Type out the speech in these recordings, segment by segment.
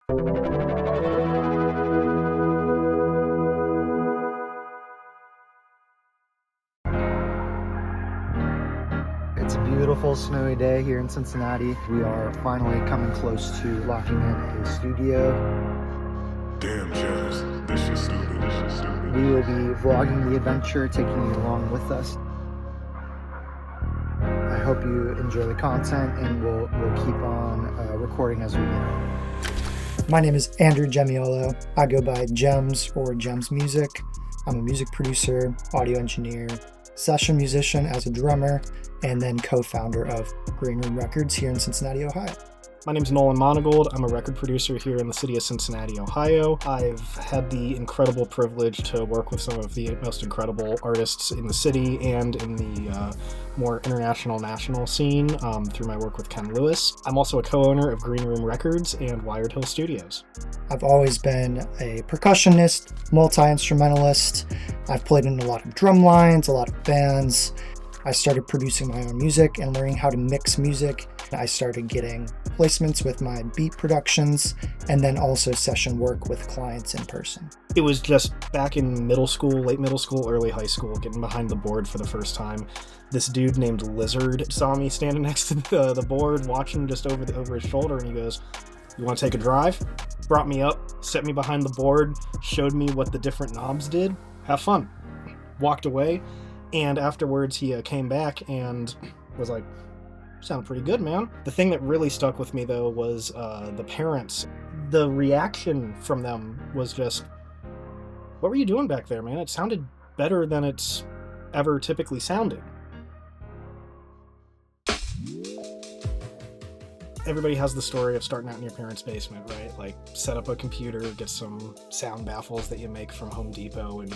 It's a beautiful snowy day here in Cincinnati. We are finally coming close to locking in a studio. Damn, Jemz, this shit's stupid. We will be vlogging the adventure, taking you along with us. I hope you enjoy the content, and we'll keep on recording as we go. My name is Andrew Jemiolo. I go by Jemz or Jemz Music. I'm a music producer, audio engineer, session musician as a drummer, and then co-founder of Green Room Records here in Cincinnati, Ohio. My name is Nolan Monigold. I'm a record producer here in the city of Cincinnati, Ohio. I've had the incredible privilege to work with some of the most incredible artists in the city and in the more international national scene through my work with Ken Lewis. I'm also a co-owner of Green Room Records and Wired Hill Studios. I've always been a percussionist, multi-instrumentalist. I've played in a lot of drum lines, a lot of bands. I started producing my own music and learning how to mix music. I started getting placements with my beat productions and then also session work with clients in person. It was just back in middle school, late middle school, early high school, getting behind the board for the first time. This dude named Lizard saw me standing next to the board, watching just over his shoulder, and he goes, "You want to take a drive?" Brought me up, set me behind the board, showed me what the different knobs did. Have fun. Walked away. And afterwards, he came back and was like, "Sounded pretty good, man." The thing that really stuck with me, though, was the parents. The reaction from them was just, "What were you doing back there, man? It sounded better than it's ever typically sounded." Everybody has the story of starting out in your parents' basement, right? Like, set up a computer, get some sound baffles that you make from Home Depot, and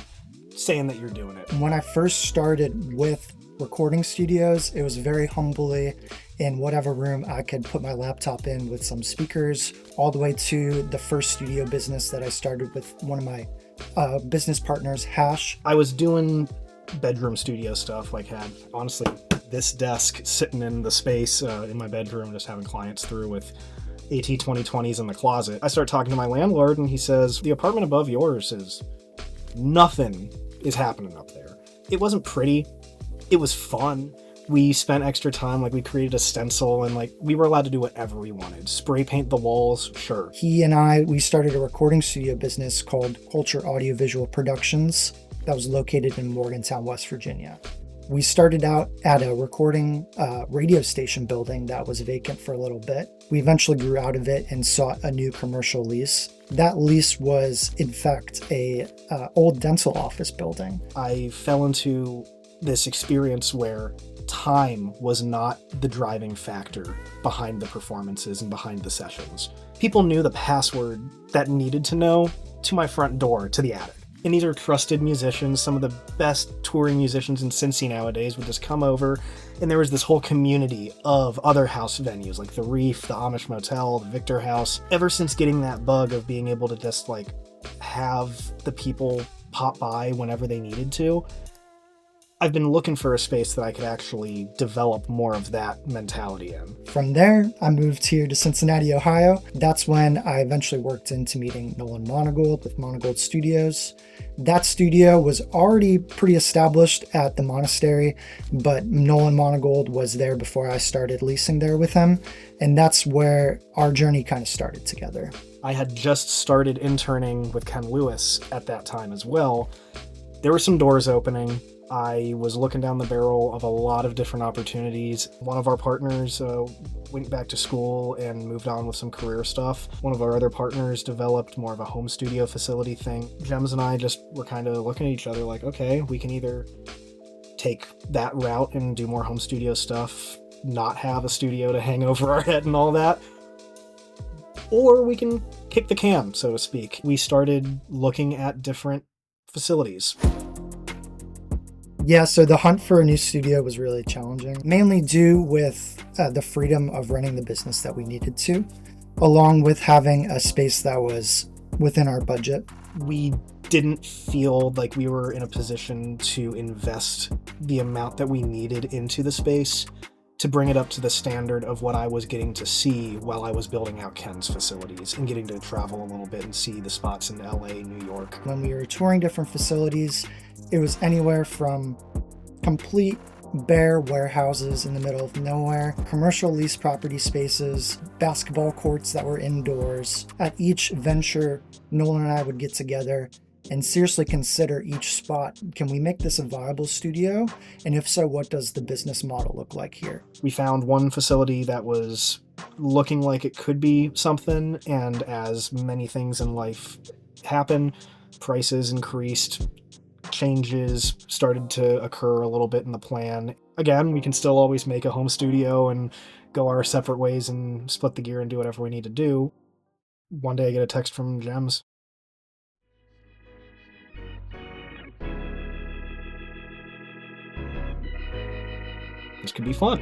saying that you're doing it. When I first started with recording studios, it was very humbly in whatever room I could put my laptop in with some speakers, all the way to the first studio business that I started with one of my business partners, Hash. I was doing bedroom studio stuff, like had, honestly, this desk sitting in the space in my bedroom, just having clients through with AT 2020s in the closet. I start talking to my landlord, and he says, "The apartment above yours is nothing is happening up there." It wasn't pretty. It was fun. We spent extra time, like we created a stencil, and like we were allowed to do whatever we wanted. Spray paint the walls, sure. He and we started a recording studio business called Culture Audiovisual Productions that was located in Morgantown, West Virginia. We started out at a recording radio station building that was vacant for a little bit. We eventually grew out of it and sought a new commercial lease. That lease was, in fact, a old dental office building. I fell into this experience where time was not the driving factor behind the performances and behind the sessions. People knew the password that needed to know to my front door, to the attic. And these are trusted musicians. Some of the best touring musicians in Cincy nowadays would just come over, and there was this whole community of other house venues like the Reef, the Amish Motel, the Victor House. Ever since getting that bug of being able to just like have the people pop by whenever they needed to, I've been looking for a space that I could actually develop more of that mentality in. From there, I moved here to Cincinnati, Ohio. That's when I eventually worked into meeting Nolan Monigold with Monigold Studios. That studio was already pretty established at the monastery, but Nolan Monigold was there before I started leasing there with him. And that's where our journey kind of started together. I had just started interning with Ken Lewis at that time as well. There were some doors opening. I was looking down the barrel of a lot of different opportunities. One of our partners went back to school and moved on with some career stuff. One of our other partners developed more of a home studio facility thing. Jemz and I just were kind of looking at each other like, okay, we can either take that route and do more home studio stuff, not have a studio to hang over our head and all that, or we can kick the can, so to speak. We started looking at different facilities. Yeah, so the hunt for a new studio was really challenging, mainly due with the freedom of running the business that we needed to, along with having a space that was within our budget. We didn't feel like we were in a position to invest the amount that we needed into the space to bring it up to the standard of what I was getting to see while I was building out Ken's facilities and getting to travel a little bit and see the spots in LA, New York. When we were touring different facilities, it was anywhere from complete bare warehouses in the middle of nowhere, commercial lease property spaces, basketball courts that were indoors. At each venture, Nolan and I would get together and seriously consider each spot. Can we make this a viable studio? And if so, what does the business model look like here? We found one facility that was looking like it could be something, and as many things in life happen, prices increased, changes started to occur a little bit in the plan. Again, we can still always make a home studio and go our separate ways and split the gear and do whatever we need to do. One day I get a text from Jemz. This could be fun.